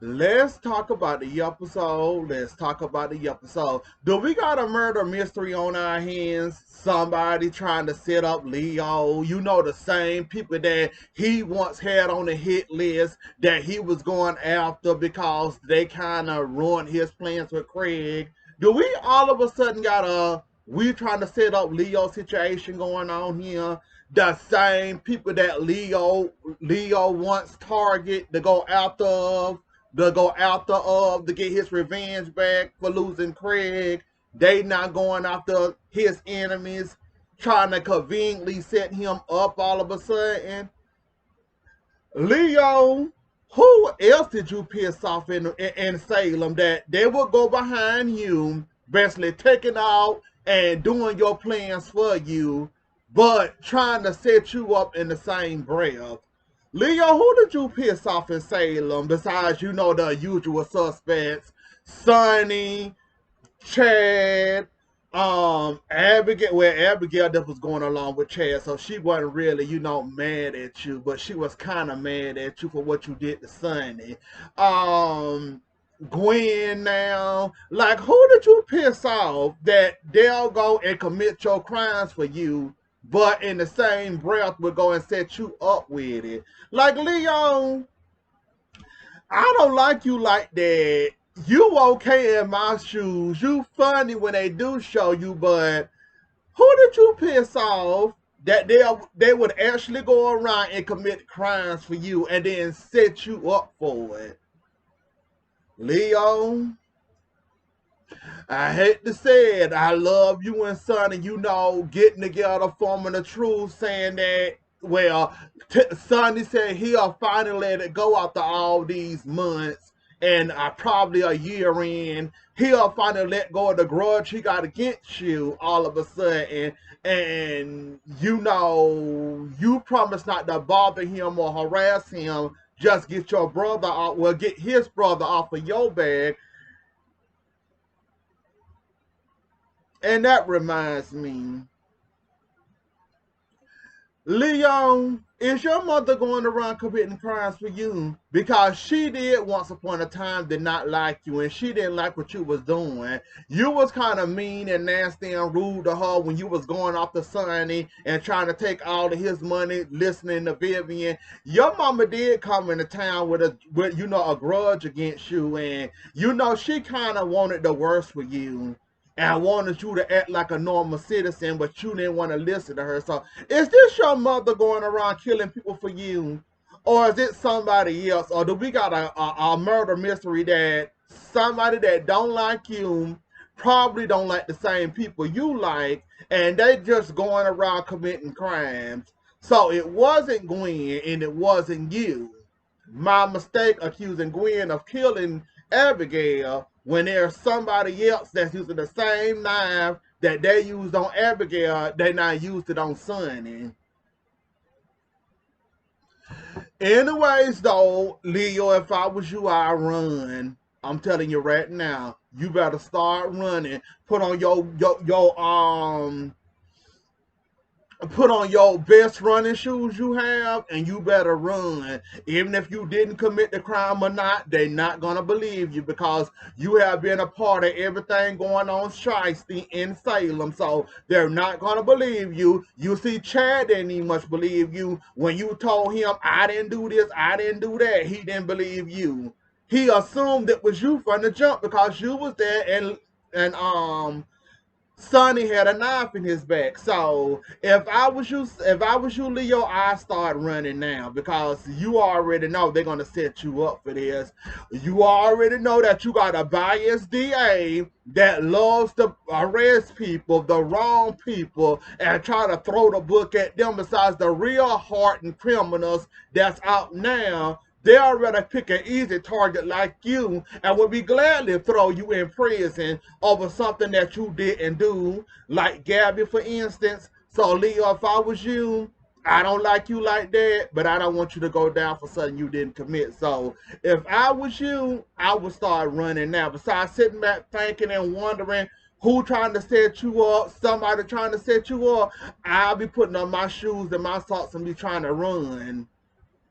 Let's talk about the episode. Let's talk about the episode. Do we got a murder mystery on our hands? Somebody trying to set up Leo. You know, the same people that he once had on the hit list that he was going after because they kind of ruined his plans with Craig. Do we all of a sudden got we trying to set up Leo situation going on here? The same people that Leo wants target to go after to get his revenge back for losing Craig. They not going after his enemies, trying to conveniently set him up all of a sudden. Leo, who else did you piss off in Salem that they will go behind you, basically taking out and doing your plans for you, but trying to set you up in the same breath? Leo, who did you piss off in Salem besides, the usual suspects? Sonny, Chad, Abigail. Well, Abigail that was going along with Chad, so she wasn't really, mad at you, but she was kind of mad at you for what you did to Sonny. Um, Gwen now. Like, who did you piss off that they'll go and commit your crimes for you, but in the same breath will go and set you up with it? Like, Leon, I don't like you like that. You okay in my shoes. You funny when they do show you, but who did you piss off that they would actually go around and commit crimes for you and then set you up for it? Leo, I hate to say it, I love you and Sonny, getting together, forming the truth, saying that, well, Sonny said he'll finally let it go after all these months and probably a year in. He'll finally let go of the grudge he got against you all of a sudden. And, you promise not to bother him or harass him. Just get your brother off, well, get his brother off of your bag. And that reminds me, Leon, is your mother going around committing crimes for you? Because she did once upon a time did not like you, and she didn't like what you was doing. You was kind of mean and nasty and rude to her when you was going off to Sonny and trying to take all of his money, listening to Vivian. Your mama did come into town with a grudge against you, and she kind of wanted the worst for you. And I wanted you to act like a normal citizen, but you didn't want to listen to her. So, is this your mother going around killing people for you? Or is it somebody else? Or do we got a murder mystery that somebody that don't like you probably don't like the same people you like, and they just going around committing crimes? So, it wasn't Gwen and it wasn't you. My mistake accusing Gwen of killing Abigail when there's somebody else that's using the same knife that they used on Abigail, they not used it on Sonny. Anyways, though, Leo, if I was you, I'd run. I'm telling you right now, you better start running. Put on your best running shoes you have, and you better run. Even if you didn't commit the crime or not, they're not gonna believe you because you have been a part of everything going on shiesty in Salem. So they're not gonna believe you. You see, Chad didn't even much believe you when you told him, I didn't do this, I didn't do that. He didn't believe you. He assumed it was you from the jump because you was there, and Sonny had a knife in his back. So if I was you, Leo, I'd start running now because you already know they're gonna set you up for this. You already know that you got a biased DA that loves to arrest people, the wrong people, and try to throw the book at them. Besides the real hardened criminals that's out now, they'll rather pick an easy target like you and would be gladly throw you in prison over something that you didn't do, like Gabby, for instance. So, Leo, if I was you, I don't like you like that, but I don't want you to go down for something you didn't commit. So, if I was you, I would start running now. Besides sitting back thinking and wondering who trying to set you up, somebody trying to set you up, I'll be putting on my shoes and my socks and be trying to run.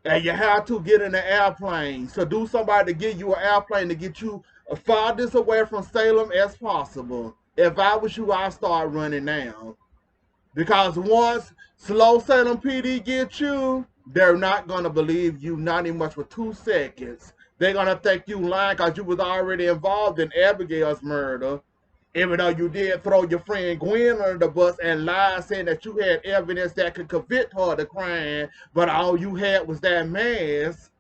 and you have to get in an airplane. So do somebody to give you an airplane to get you farthest away from Salem as possible. If I was you, I'd start running now. Because once Slow Salem PD gets you, they're not going to believe you, not even much for 2 seconds. They're going to think you lying because you was already involved in Abigail's murder. Even though you did throw your friend Gwen under the bus and lied saying that you had evidence that could convict her of the crime, but all you had was that mask.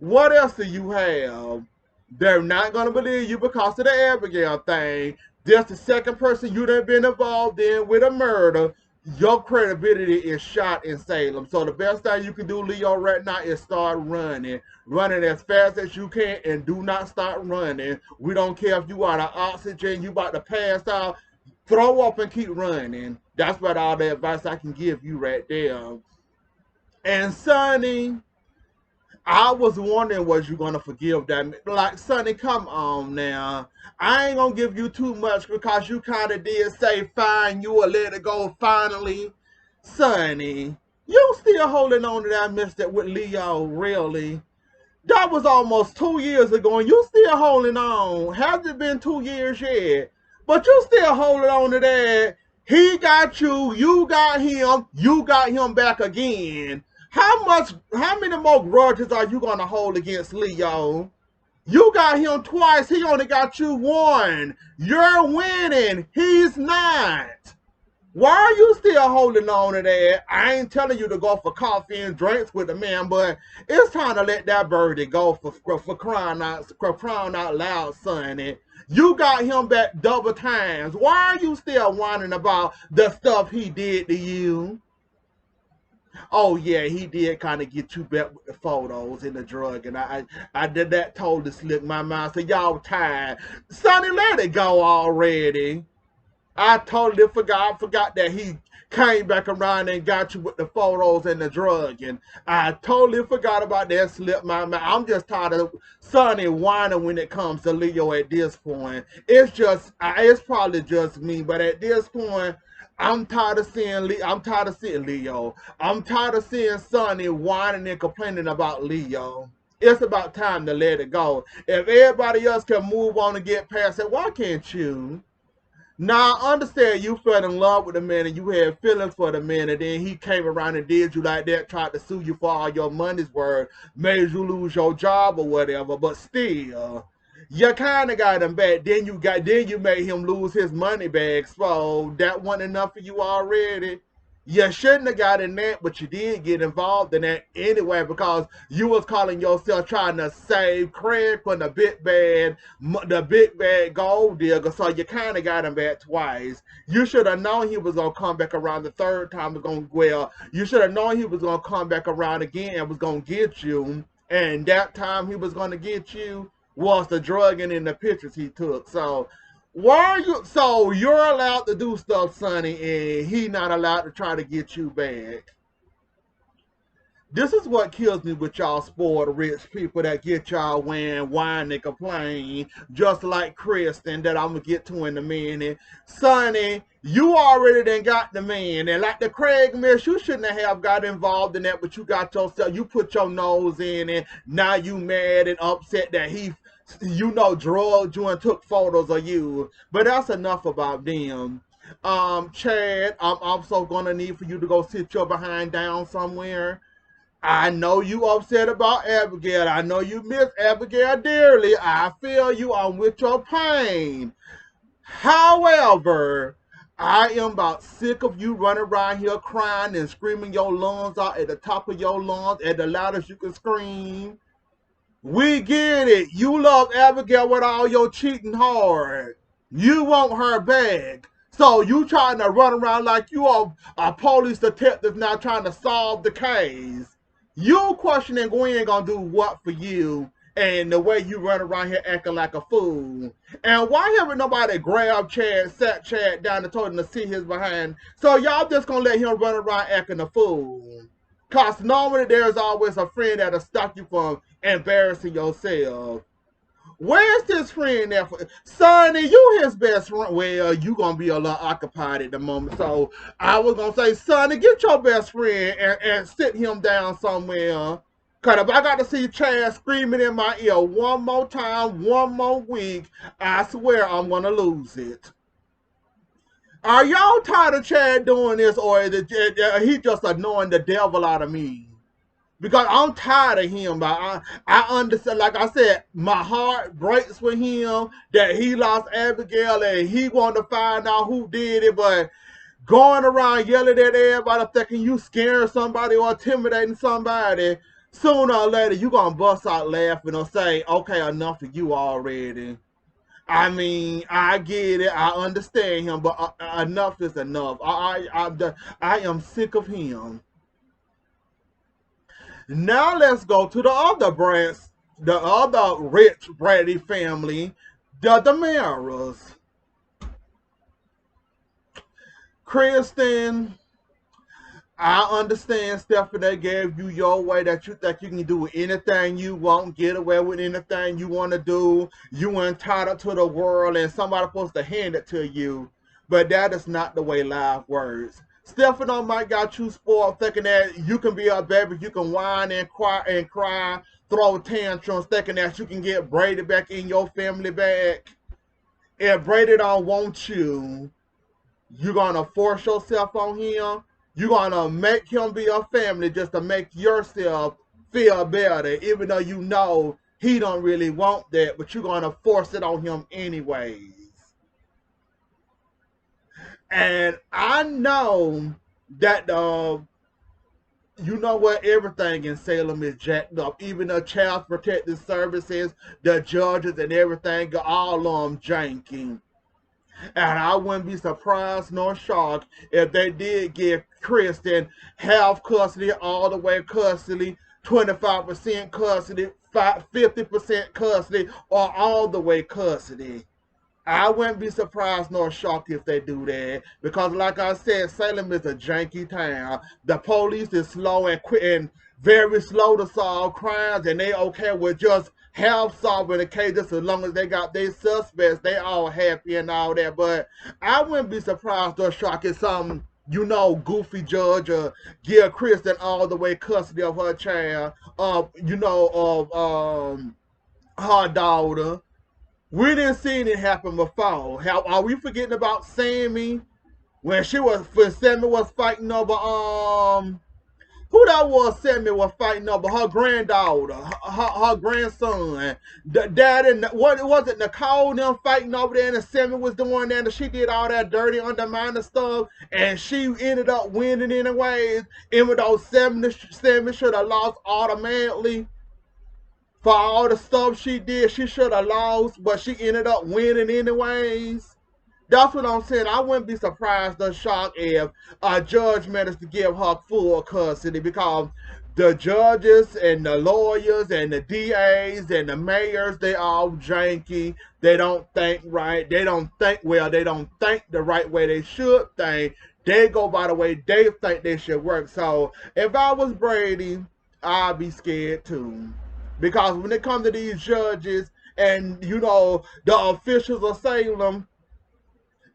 What else do you have? They're not going to believe you because of the Abigail thing. Just the second person you done been involved in with a murder, your credibility is shot in Salem. So the best thing you can do, Leo, right now is start running. Running as fast as you can and do not stop running. We don't care if you out of oxygen, you about to pass out. Throw up and keep running. That's about all the advice I can give you right there. And Sonny, I was wondering, was you gonna forgive that? Like, Sonny, come on now. I ain't gonna give you too much because you kind of did say fine, you will let it go finally. Sonny, you still holding on to that mess that with Leo, really? That was almost 2 years ago and you still holding on. Hasn't it been 2 years yet? But you still holding on to that. He got you got him, you got him back again. How many more grudges are you gonna hold against Leo? You got him twice, he only got you one. You're winning, he's not. Why are you still holding on to that? I ain't telling you to go for coffee and drinks with the man, but it's time to let that birdie go for crying out loud, Sonny. You got him back double times. Why are you still whining about the stuff he did to you? Oh yeah, he did kind of get you back with the photos and the drug, and I did that totally slip my mind. So y'all tired. Sonny, let it go already. I totally forgot that he came back around and got you with the photos and the drug, and I totally forgot about that, slipped my mind. I'm just tired of Sonny whining when it comes to Leo at this point. It's probably just me, but at this point, I'm tired of seeing Leo. I'm tired of seeing Sonny whining and complaining about Leo. It's about time to let it go. If everybody else can move on and get past it, why can't you? Now, I understand you fell in love with the man and you had feelings for the man, and then he came around and did you like that, tried to sue you for all your money's worth, made you lose your job or whatever, but still, you kind of got him back. Then you made him lose his money back, so that wasn't enough for you already. You shouldn't have got in that, but you did get involved in that anyway because you was calling yourself trying to save Craig from the big bad gold digger, so you kind of got him back twice. You should have known he was going to come back around the third time. You should have known he was going to come back around again and was going to get you, and that time he was going to get you was the drugging and the pictures he took. So you're allowed to do stuff, Sonny, and he not allowed to try to get you back. This is what kills me with y'all spoiled rich people that get y'all when whine and complain, just like Kristin that I'm gonna get to in a minute. Sonny, you already done got the man, and like the Craig mess, you shouldn't have got involved in that, but you put your nose in it. Now you mad and upset that he drugged you and took photos of you. But that's enough about them. Chad, I'm also gonna need for you to go sit your behind down somewhere. I know you upset about Abigail. I know you miss Abigail dearly. I feel you. I'm with your pain. However, I am about sick of you running around here crying and screaming your lungs out at the top of your lungs at the loudest you can scream. We get it. You love Abigail with all your cheating heart. You want her back. So you trying to run around like you are a police detective now trying to solve the case. You questioning Gwen gonna do what for you and the way you run around here acting like a fool. And why haven't nobody grabbed sat Chad down and told him to see his behind? So y'all just gonna let him run around acting a fool. Cause normally there's always a friend that'll stop you from embarrassing yourself. Where's this friend at? Sonny, you his best friend. Well, you gonna be a little occupied at the moment. So I was gonna say, Sonny, get your best friend and sit him down somewhere. Cause if I got to see Chad screaming in my ear one more time, one more week, I swear I'm gonna lose it. Are y'all tired of Chad doing this, or is he just annoying the devil out of me? Because I'm tired of him. But I understand, like I said, my heart breaks for him that he lost Abigail and he wanted to find out who did it. But going around yelling at everybody thinking you scaring somebody or intimidating somebody, sooner or later you going to bust out laughing or say, okay, enough of you already. I mean, I get it. I understand him, but enough is enough. I am sick of him. Now let's go to the other branch, the other rich Brady family, the DiMeras. Kristin, I understand, Stephanie gave you your way that you think you can do anything you want, get away with anything you want to do. You entitled to the world and somebody supposed to hand it to you. But that is not the way life works. Stephanie might got you spoiled thinking that you can be a baby, you can whine and cry, throw tantrums, thinking that you can get Brady back in your family back. If Brady don't want you, you're gonna force yourself on him. You're gonna make him be a family just to make yourself feel better, even though you know he don't really want that, but you're gonna force it on him anyways. And I know that you know what, everything in Salem is jacked up. Even the child protective services, the judges and everything, all of them janky. And I wouldn't be surprised nor shocked if they did give Kristin half custody, all the way custody, 25% custody, 50% custody, or all the way custody. I wouldn't be surprised nor shocked if they do that, because like I said, Salem is a janky town. The police is slow and quick and very slow to solve crimes, and they okay with just half solving the case just as long as they got their suspects. They all happy and all that. But I wouldn't be surprised or shocked if some, goofy judge give Kristin all the way custody of her child, of her daughter. We didn't see it happen before. How are we forgetting about Sammy when Sammy was fighting over who that was? Sammy was fighting over her granddaughter, her grandson. The dad and what was it? Nicole them fighting over there, and Sammy was doing that, and she did all that dirty, undermining stuff, and she ended up winning anyways. Even though Sammy should have lost automatically. For all the stuff she did, she should have lost, but she ended up winning anyways. That's what I'm saying. I wouldn't be surprised or shocked if a judge managed to give her full custody, because the judges and the lawyers and the DAs and the mayors, they all janky. They don't think right. They don't think well. They don't think the right way they should think. They go by the way they think they should work. So if I was Brady, I'd be scared too. Because when it comes to these judges and, the officials of Salem,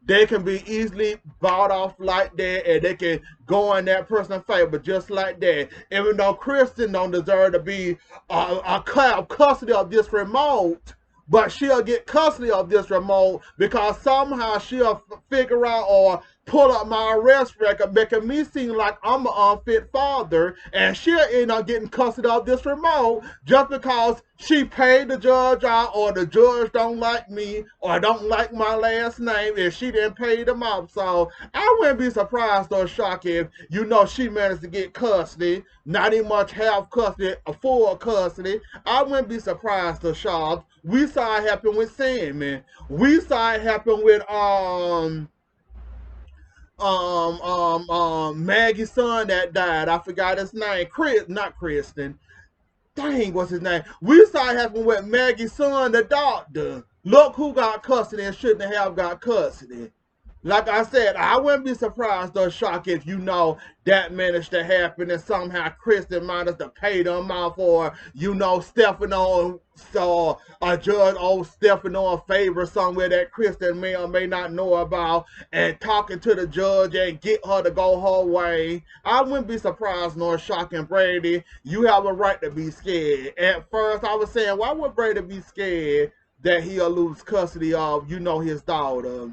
they can be easily bought off like that, and they can go in that person's favor just like that. Even though Kristin don't deserve to be custody of this remote, but she'll get custody of this remote because somehow she'll figure out or pull up my arrest record, making me seem like I'm an unfit father, and she'll end up getting custody of this remote just because she paid the judge out, or the judge don't like me, or don't like my last name, and she didn't pay them off. So I wouldn't be surprised or shocked if, she managed to get custody, not even much half custody, a full custody. I wouldn't be surprised or shocked. We saw it happen with Sammy. We saw it happen with Maggie's son that died. I forgot his name. Not Kristin. Dang, what's his name? We saw it happen with Maggie's son, the doctor. Look who got custody and shouldn't have got custody. Like I said, I wouldn't be surprised or shocked if you know that managed to happen and somehow Kristin managed to pay them off, or Stefano, so a judge owes Stefano a favor somewhere that Kristin may or may not know about, and talking to the judge and get her to go her way. I wouldn't be surprised nor shocked. And Brady, you have a right to be scared. At first, I was saying, why would Brady be scared that he'll lose custody of, his daughter?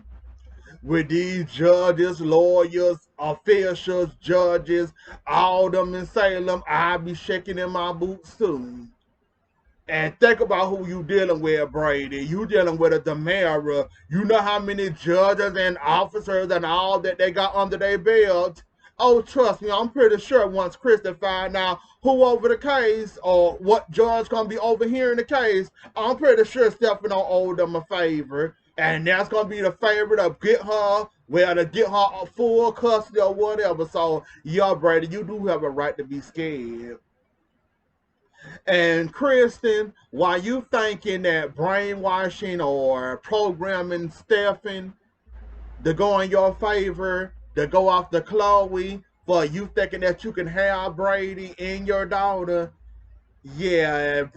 With these judges, lawyers, officials, judges, all them in Salem, I be shaking in my boots too. And think about who you dealing with, Brady. You dealing with a DiMera. You know how many judges and officers and all that they got under their belt. Oh, trust me, I'm pretty sure once Kristin find out who over the case or what judge gonna be overhearing the case, I'm pretty sure Stefano owed them a favor. And that's gonna be the favor to get her, well, to get her a full custody or whatever. So, yeah, Brady, you do have a right to be scared. And Kristin, while you thinking that brainwashing or programming Stefan to go in your favor, to go off the Chloe, for you thinking that you can have Brady in your daughter, programming,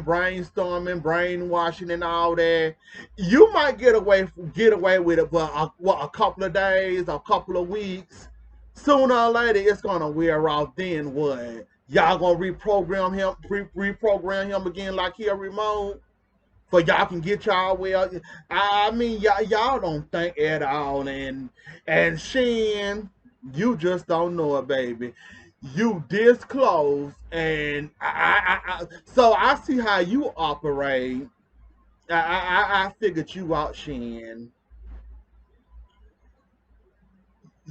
brainstorming, brainwashing, and all that. You might get away with it for a couple of days, a couple of weeks. Sooner or later, it's gonna wear off. Then what? Y'all gonna reprogram him again like he a remote? For y'all can get y'all well. I mean, y'all don't think at all, and Shin, you just don't know it, baby. You this close, and so I see how you operate. I figured you out, Shin.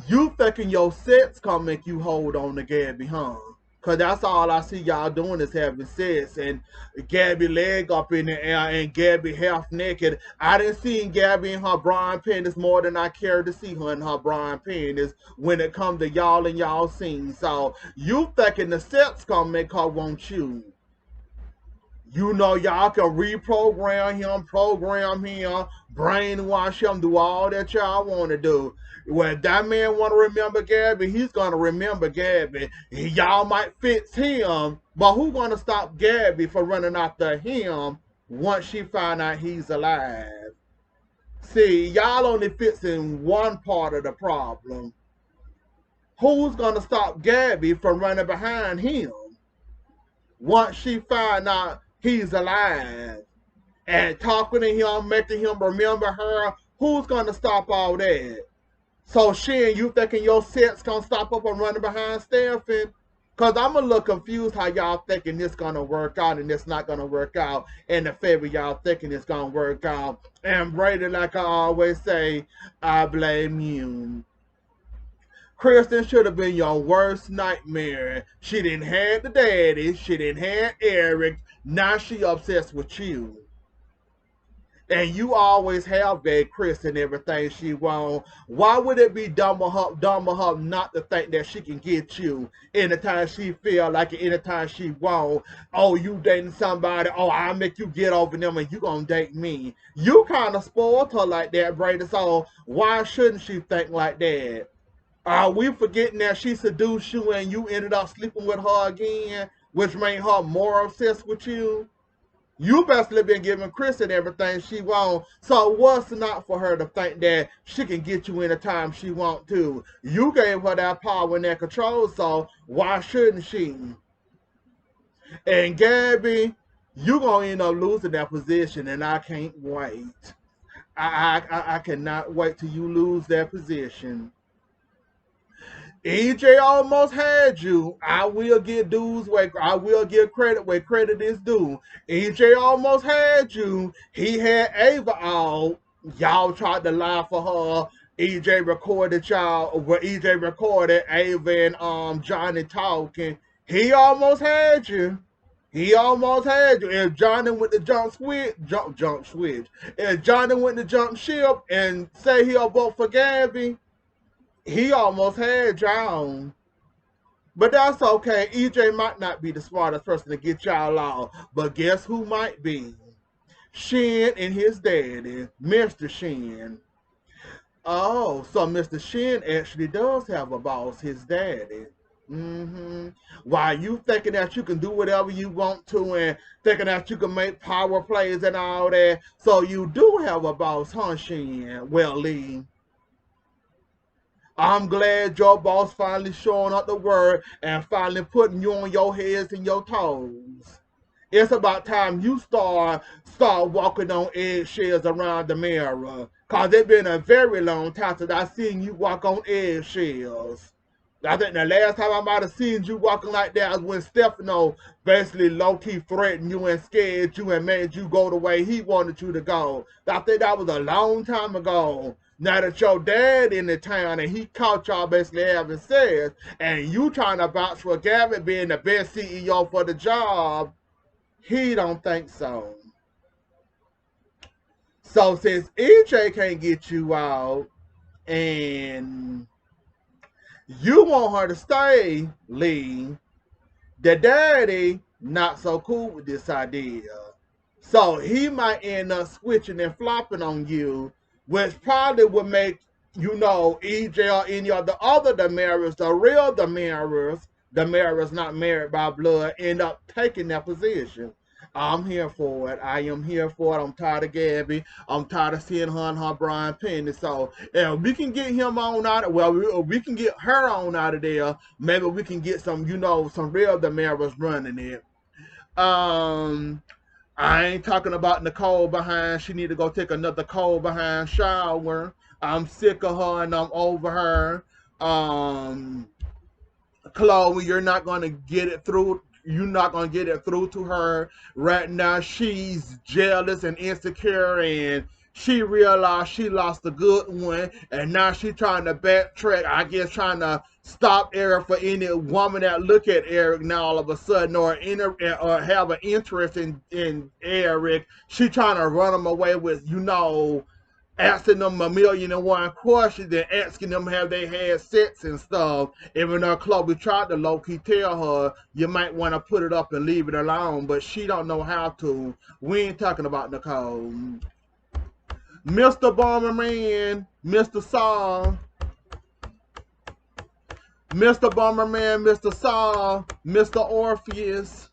You thinking your sex gonna make you hold on to Gabby, huh? Cause that's all I see y'all doing is having sex, and Gabby leg up in the air and Gabby half naked. I didn't see Gabby in her bra panties more than I care to see her in her bra panties when it comes to y'all and y'all scenes. So you thinking the sex gonna make her want you? Y'all can program him, brainwash him, do all that y'all want to do. When that man want to remember Gabby, he's gonna remember Gabby. Y'all might fix him, but who gonna stop Gabby from running after him once she find out he's alive? See, y'all only fixing one part of the problem. Who's gonna stop Gabby from running behind him once she find out he's alive and talking to him, making him remember her? Who's gonna stop all that? So Shin, you thinking your set's gonna stop up and running behind Stefan? Cause I'm a little confused how y'all thinking this gonna work out and it's not gonna work out in the favor y'all thinking it's gonna work out. And Brady, like I always say, I blame you. Kristin should have been your worst nightmare. She didn't have the daddy, she didn't have Eric, now she obsessed with you. And you always have that Chris and everything she want. Why would it be dumb of her not to think that she can get you anytime she feel like it, anytime she want? Oh, you dating somebody, oh, I'll make you get over them and you gonna date me. You kind of spoiled her like that, Brady, so why shouldn't she think like that? Are we forgetting that she seduced you and you ended up sleeping with her again, which made her more obsessed with you? You basically been giving Kristin everything she wants. So what's not for her to think that she can get you anytime she want to? You gave her that power and that control, so why shouldn't she? And Gabby, you gonna end up losing that position, and I can't wait. I cannot wait till you lose that position. EJ almost had you. I will give dues where I will give credit where credit is due. EJ almost had you. He had Ava out. Y'all tried to lie for her. EJ recorded y'all where EJ recorded Ava and Johnny talking. He almost had you. He almost had you. If Johnny went to jump switch. If Johnny went to jump ship and say he'll vote for Gabby, he almost had y'all. But that's okay. EJ might not be the smartest person to get y'all out. But guess who might be? Shin and his daddy, Mr. Shin. Oh, so Mr. Shin actually does have a boss, his daddy. Mm-hmm. Why you thinking that you can do whatever you want to and thinking that you can make power plays and all that? So you do have a boss, huh, Shin? Well, Lee, I'm glad your boss finally showing up the word and finally putting you on your heads and your toes. It's about time you start walking on eggshells around the mirror. Cause it's been a very long time since I seen you walk on eggshells. I think the last time I might have seen you walking like that was when Stefano basically low-key threatened you and scared you and made you go the way he wanted you to go. I think that was a long time ago. Now that your dad in the town and he caught y'all basically having sex, and you trying to vouch for Gabby being the best CEO for the job, he don't think so. So since EJ can't get you out and you want her to stay, Lee, the daddy not so cool with this idea. So he might end up switching and flopping on you, which probably would make, EJ or any of the other DiMeras, the real DiMeras not married by blood, end up taking that position. I'm here for it. I am here for it. I'm tired of Gabby. I'm tired of seeing her and her Brian Penny. So if we can get him on out, we can get her on out of there. Maybe we can get some real DiMeras running it. Um, I ain't talking about Nicole behind. She need to go take another cold behind shower. I'm sick of her and I'm over her. Um, Chloe, you're not gonna get it through. You're not gonna get it through to her right now. She's jealous and insecure, and she realized she lost a good one, and now she's trying to backtrack. I guess trying to stop Eric for any woman that look at Eric now all of a sudden, or have an interest in Eric. She trying to run him away with asking them a million and one questions and asking them have they had sex and stuff. Even though Chloe tried to low-key tell her you might want to put it up and leave it alone, but she don't know how to. We ain't talking about Nicole. Mr. Bomberman, Mr. Saul, Mr. Bomberman, Mr. Saul, Mr. Orpheus.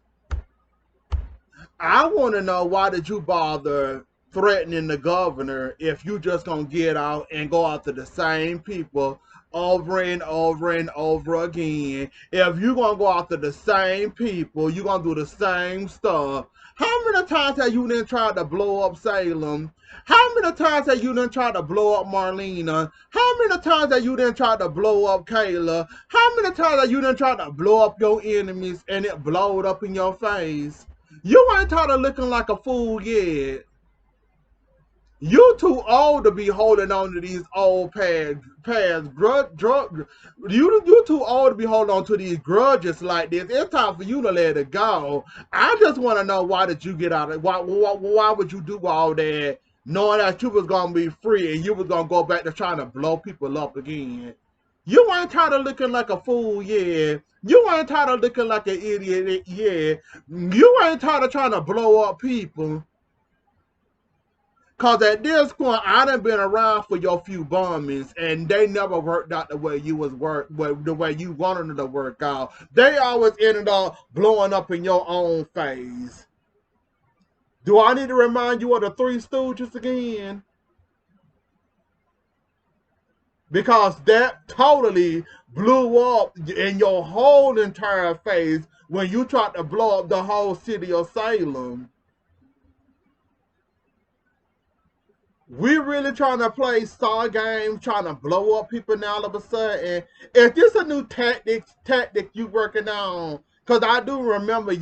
I want to know, why did you bother threatening the governor if you just gonna get out and go after the same people over and over and over again? If you gonna go after the same people, you gonna do the same stuff. How many times have you then tried to blow up Salem? How many times have you then tried to blow up Marlena? How many times have you then tried to blow up Kayla? How many times have you then tried to blow up your enemies and it blowed up in your face? You ain't tired of looking like a fool yet. You too old to be holding on to these old past drug. You too old to be holding on to these grudges like this. It's time for you to let it go. I just want to know, why did you get out of it? Why would you do all that, knowing that you was gonna be free and you was gonna go back to trying to blow people up again? You ain't tired of looking like a fool, yeah. You ain't tired of looking like an idiot, yeah. You ain't tired of trying to blow up people. Cause at this point, I done been around for your few bombings, and they never worked out the way the way you wanted them to work out. They always ended up blowing up in your own face. Do I need to remind you of the Three Stooges again? Because that totally blew up in your whole entire face when you tried to blow up the whole city of Salem. We really trying to play star games, trying to blow up people now all of a sudden. Is this a new tactic you working on? Cause I do remember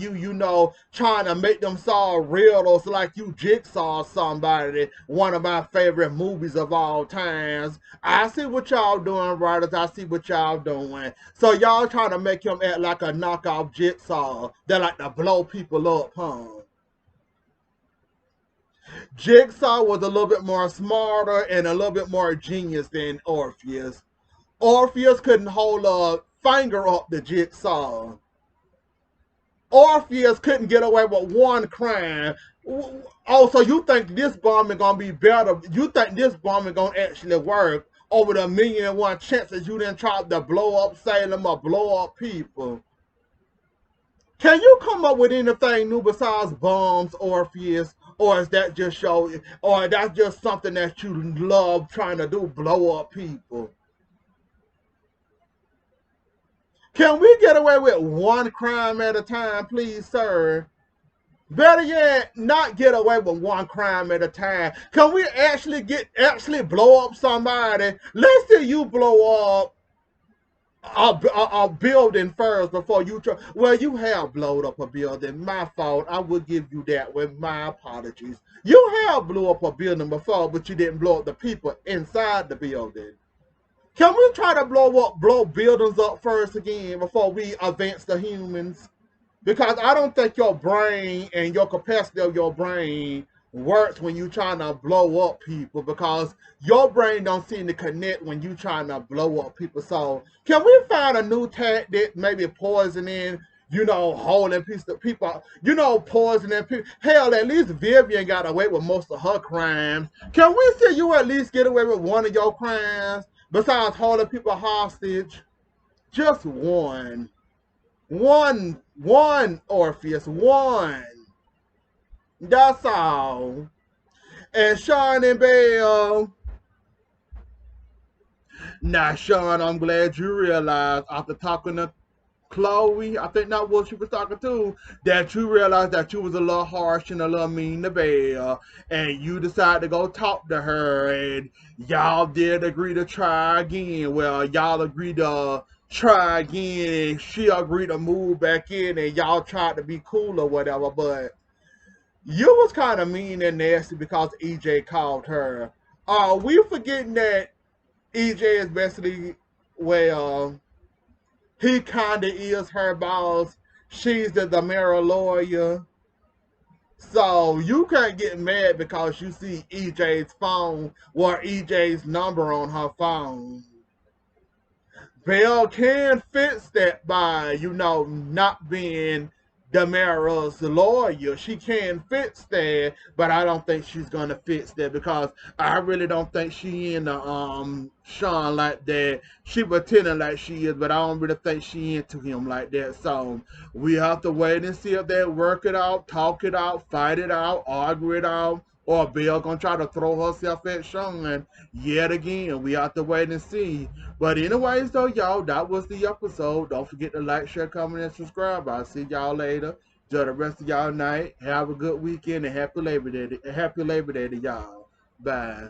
trying to make them solve riddles like you jigsaw somebody. One of my favorite movies of all times. I see what y'all doing, writers. I see what y'all doing. So y'all trying to make him act like a knockoff jigsaw that like to blow people up, huh? Jigsaw was a little bit more smarter and a little bit more genius than Orpheus. Orpheus couldn't hold a finger up the Jigsaw. Orpheus couldn't get away with one crime. Oh, so you think this bombing gonna be better? You think this bombing gonna actually work? over the 1,000,001 chances you didn't try to blow up Salem or blow up people. Can you come up with anything new besides bombs, Orpheus? Or is that just show, or that's just something that you love trying to do, blow up people? Can we get away with one crime at a time, please, sir? Better yet, not get away with one crime at a time. Can we actually blow up somebody? Let's say you blow up a building first before you try. Well, you have blown up a building. My fault. I will give you that with my apologies. You have blew up a building before, but you didn't blow up the people inside the building. Can we try to blow buildings up first again before we advance the humans? Because I don't think your brain and your capacity of your brain works when you trying to blow up people, because your brain don't seem to connect when you trying to blow up people. So can we find a new tactic, maybe poisoning, holding people, poisoning people? Hell, at least Vivian got away with most of her crimes. Can we see you at least get away with one of your crimes besides holding people hostage? Just one. One, Orpheus, one. That's all. And Sean and Belle. Now, Sean, I'm glad you realized after talking to Chloe, I think that's what she was talking to, that you realized that you was a little harsh and a little mean to Belle, and you decided to go talk to her, and y'all did agree to try again. Well, y'all agreed to try again, and she agreed to move back in, and y'all tried to be cool or whatever, but you was kind of mean and nasty because EJ called her. We forgetting that EJ is basically, well, he kind of is her boss. She's the DiMera lawyer. So you can't get mad because you see EJ's phone or EJ's number on her phone. Belle can fix that by, not being DiMera's lawyer. She can fix that, but I don't think she's gonna fix that because I really don't think she into Sean like that. She pretending like she is, but I don't really think she into him like that. So we have to wait and see if they work it out, talk it out, fight it out, argue it out. Or Belle gonna try to throw herself at Sean yet again. We have to wait and see. But anyways, though, y'all, that was the episode. Don't forget to like, share, comment, and subscribe. I'll see y'all later. Enjoy the rest of y'all night. Have a good weekend and happy Labor Day. Happy Labor Day to y'all. Bye.